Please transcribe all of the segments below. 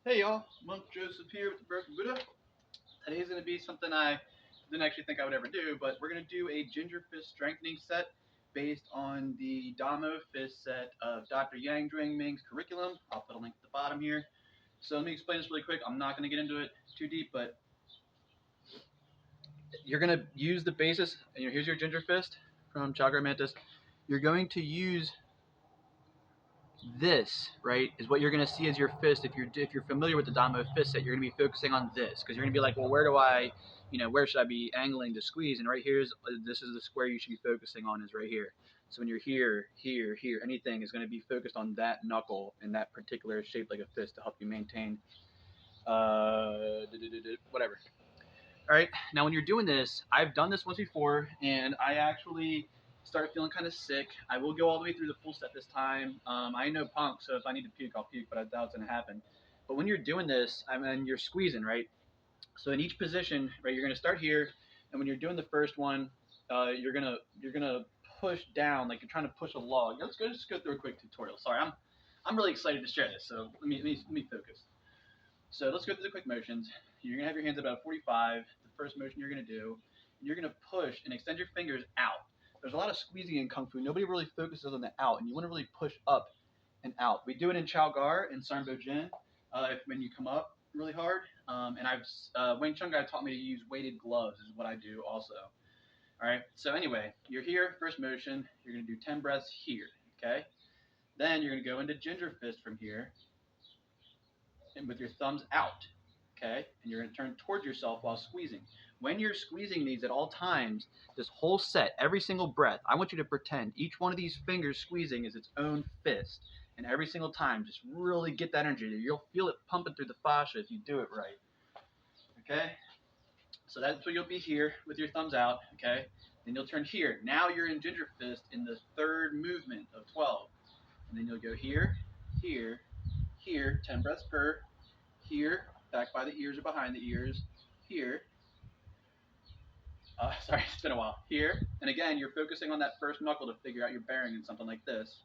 Hey y'all, Monk Joseph here with the Broken Buddha. Today's going to be something I didn't actually think I would ever do, but we're going to do a ginger fist strengthening set based on the Damo fist set of Dr. Yang Ming's curriculum. I'll put a link at the bottom here. So let me explain this really quick. I'm not going to get into it too deep, but you're going to use the basis. Here's your ginger fist from Chow, Mantis. You're going to use this, right, is what you're going to see as your fist. If you're familiar with the Damo fist set, you're going to be focusing on this because you're going to be like, well, where do I, where should I be angling to squeeze? And right here is this is the square you should be focusing on is right here. So when you're here, anything is going to be focused on that knuckle in that particular shape like a fist to help you maintain whatever. All right, now when you're doing this, I've done this once before, and I actually start feeling kind of sick. I will go all the way through the full set this time. I know punk, so if I need to puke, I'll puke, but I doubt it's gonna happen. But when you're doing this, I mean, you're squeezing, right? So in each position, right, you're gonna start here, and when you're doing the first one, you're gonna push down like you're trying to push a log. Let's go just go through a quick tutorial. Sorry, I'm really excited to share this, so let me focus. So let's go through the quick motions. You're gonna have your hands about 45. The first motion you're gonna do, you're gonna push and extend your fingers out. There's a lot of squeezing in Kung Fu. Nobody really focuses on the out, and you want to really push up and out. We do it in Chow Gar and Sarnbo Jin when you come up really hard. And Wing Chun guy taught me to use weighted gloves is what I do also. All right. So anyway, you're here. First motion. You're gonna do 10 breaths here. Okay. Then you're gonna go into ginger fist from here, and with your thumbs out, okay? And you're going to turn towards yourself while squeezing. When you're squeezing these at all times, this whole set, every single breath, I want you to pretend each one of these fingers squeezing is its own fist. And every single time, just really get that energy. You'll feel it pumping through the fascia if you do it right. Okay? So that's what you'll be here with your thumbs out. Okay? Then you'll turn here. Now you're in ginger fist in the third movement of 12. And then you'll go here, here, here, 10 breaths per, here, back by the ears or behind the ears, here, sorry, it's been a while, here, and again, you're focusing on that first knuckle to figure out your bearing in something like this,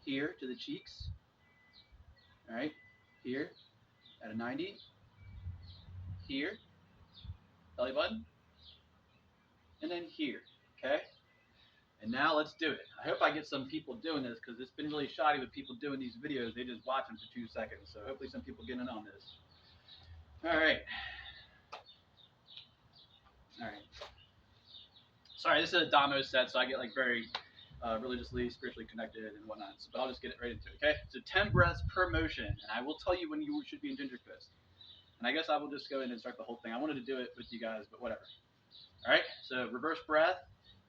here to the cheeks, all right, here, at a 90, here, belly button, and then here, okay? And now let's do it. I hope I get some people doing this because it's been really shoddy with people doing these videos. They just watch them for 2 seconds. So hopefully some people get in on this. All right. All right. Sorry, this is a Damo set, so I get like very religiously, spiritually connected and whatnot. So, but I'll just get right into it, okay? So 10 breaths per motion, and I will tell you when you should be in ginger fist. And I guess I will just go in and start the whole thing. I wanted to do it with you guys, but whatever. All right, so reverse breath,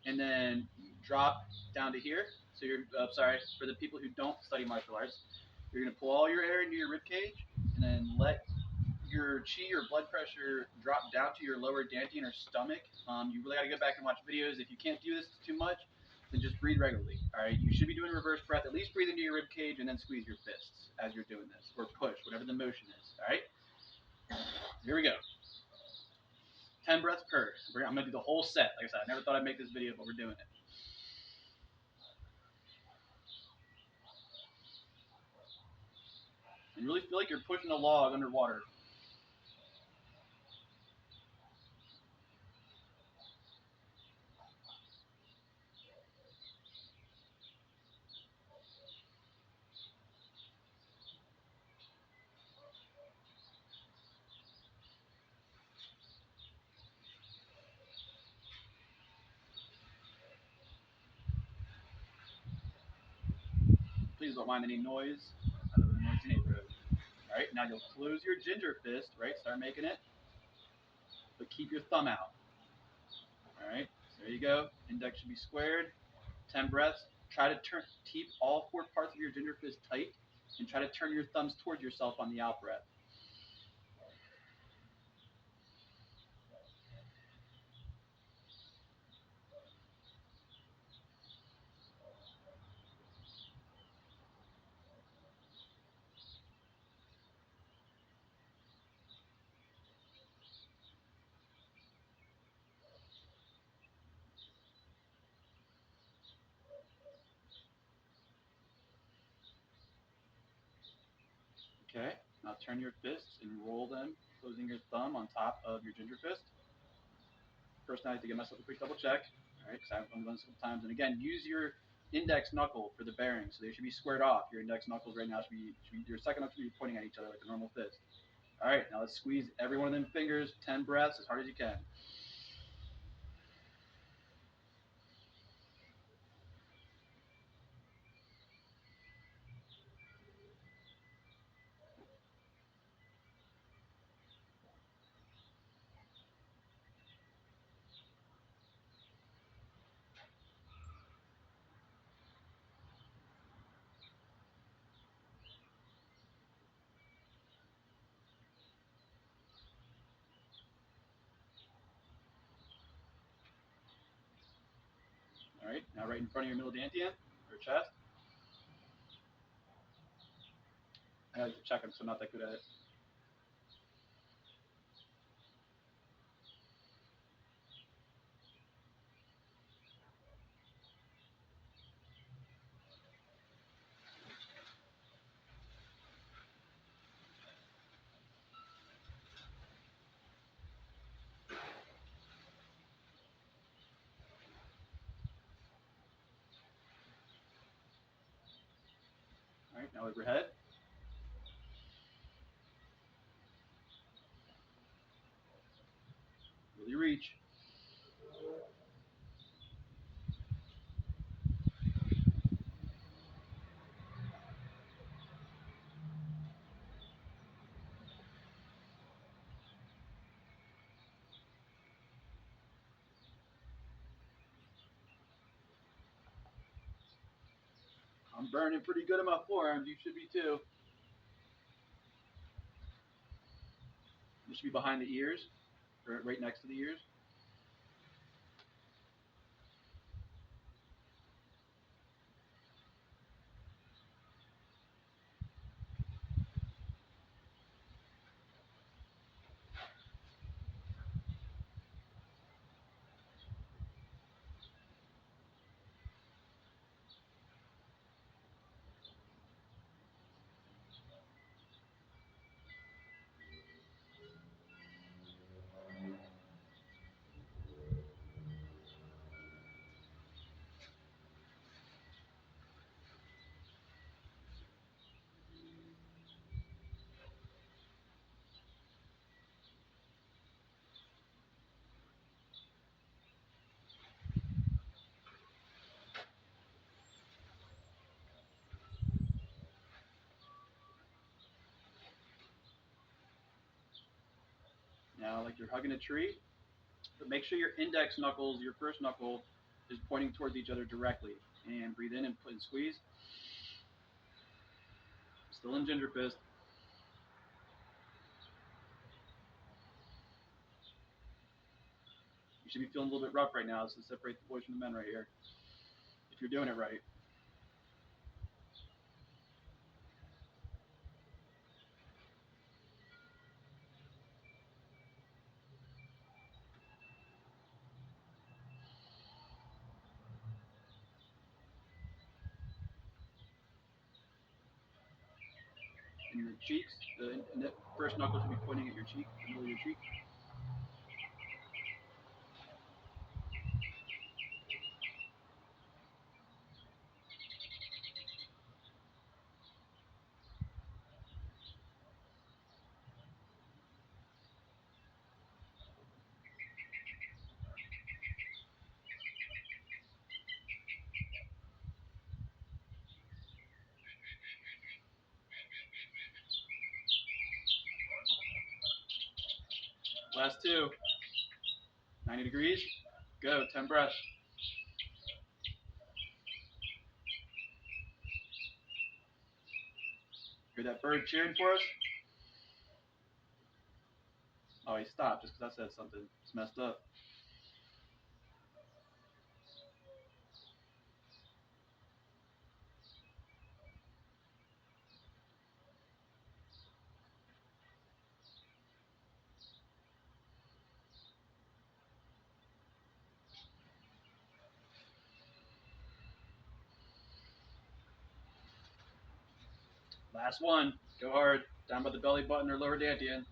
and then drop down to here. So you're, sorry, for the people who don't study martial arts, you're gonna pull all your air into your rib cage, and then let your chi or blood pressure drop down to your lower dantian or stomach. You really got to go back and watch videos. If you can't do this too much, then just breathe regularly. All right, you should be doing reverse breath. At least breathe into your rib cage and then squeeze your fists as you're doing this, or push, whatever the motion is. All right, here we go. 10 breaths per. I'm gonna do the whole set. Like I said, I never thought I'd make this video, but we're doing it. And really feel like you're pushing a log underwater. Please don't mind any noise. I live in a noisy neighborhood. All right, now you'll close your ginger fist. Right, start making it, but keep your thumb out. All right, so there you go. Index should be squared. 10 breaths. Try to keep all 4 parts of your ginger fist tight, and try to turn your thumbs towards yourself on the out breath. Okay. Now turn your fists and roll them, closing your thumb on top of your ginger fist. First, I have to get myself a quick double check. All right, because I've done this a couple times. And again, use your index knuckle for the bearing, so they should be squared off. Your index knuckles right now should be your second knuckle should be pointing at each other like a normal fist. All right, now let's squeeze every one of them fingers 10 breaths as hard as you can. All right, now right in front of your middle dantian, or chest. I like to check them, so I'm not that good at it. All right, now overhead. Really reach. I'm burning pretty good in my forearms. You should be too. This should be behind the ears, or right next to the ears. Now, like you're hugging a tree, but make sure your index knuckles, your first knuckle, is pointing towards each other directly. And breathe in and put and squeeze. Still in ginger fist. You should be feeling a little bit rough right now. This is separate the boys from the men right here. If you're doing it right. And your cheeks, the first knuckle should be pointing at your cheek, the middle of your cheek. Last two. 90 degrees. Go. 10 breaths. Hear that bird cheering for us? Oh, he stopped just because I said something. It's messed up. Last one. Go hard. Down by the belly button or lower dantian.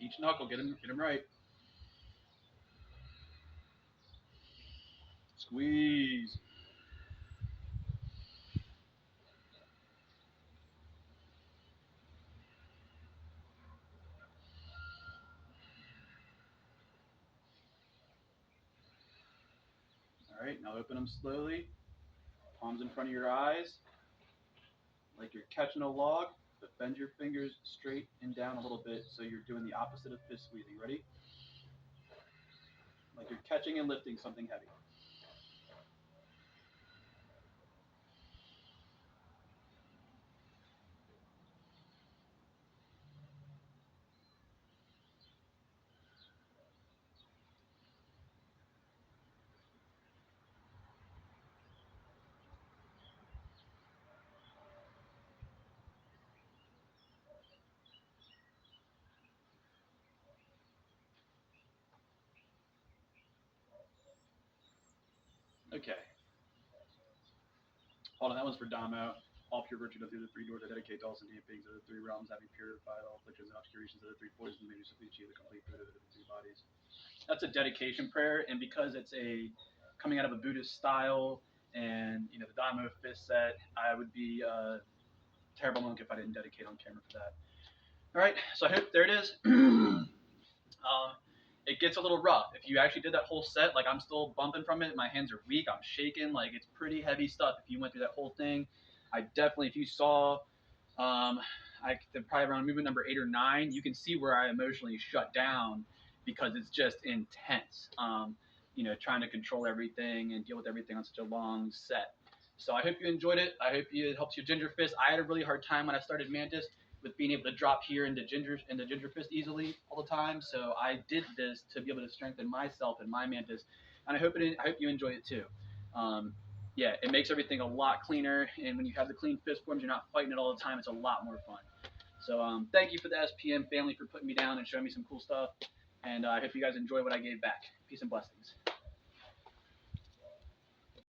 Each knuckle, get him right. Squeeze. All right, now open them slowly. Palms in front of your eyes, like you're catching a log, but bend your fingers straight and down a little bit so you're doing the opposite of fist squeezing. Ready? Like you're catching and lifting something heavy. Okay. Hold on, that one's for Damo. All pure virtue through the three doors I dedicate to all sentient beings of the three realms, having purified all afflictions and obscurations of the three poisons, may simply achieve the complete Buddha of the three bodies. That's a dedication prayer, and because it's a coming out of a Buddhist style, and the Damo fist set, I would be a terrible monk if I didn't dedicate on camera for that. All right, so I hope there it is. It gets a little rough. If you actually did that whole set, like I'm still bumping from it, my hands are weak, I'm shaking, like it's pretty heavy stuff. If you went through that whole thing, I definitely, if you saw, probably around movement number 8 or 9, you can see where I emotionally shut down because it's just intense. Trying to control everything and deal with everything on such a long set. So I hope you enjoyed it. I hope it helps you ginger fist. I had a really hard time when I started Mantis with being able to drop here into ginger fist easily all the time. So I did this to be able to strengthen myself and my Mantis, and I hope you enjoy it too. Um, yeah, it makes everything a lot cleaner, and when you have the clean fist forms, you're not fighting it all the time. It's a lot more fun. So thank you for the SPM family for putting me down and showing me some cool stuff, and I hope you guys enjoy what I gave back. Peace and blessings.